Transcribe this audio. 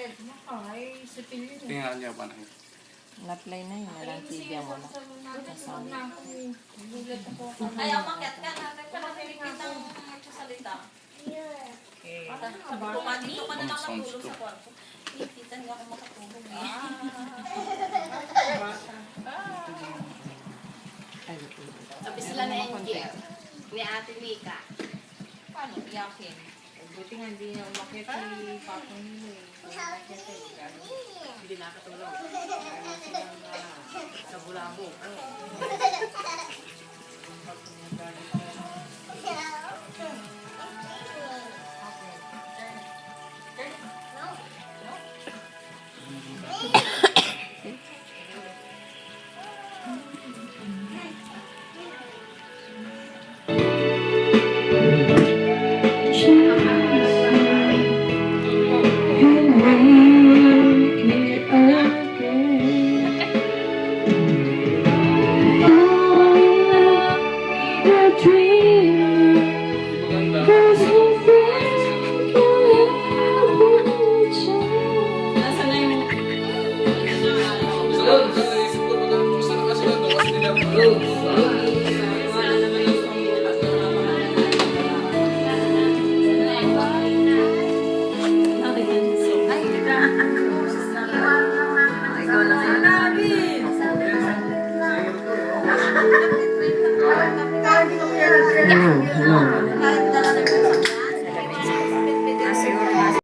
Tingnan niya pa na. Na-play na yun. Nalang tibia mo na. Ay, umakyat ka na. Nagpapapilipit ang nagsasalita. Okay. Dito ka na lang matulog sa kwarto. Kita niya ako makatulog eh. Sabi sila na Angel. Ni Ate Mika. Paano iyakin? Buti nga hindi niya umakit si Papa nila eh. Hindi nakatulog. Sa bulabo. Nasaan na yung... Naisip ko pa kung saan kasi nandun kasi nila. Kahit dala na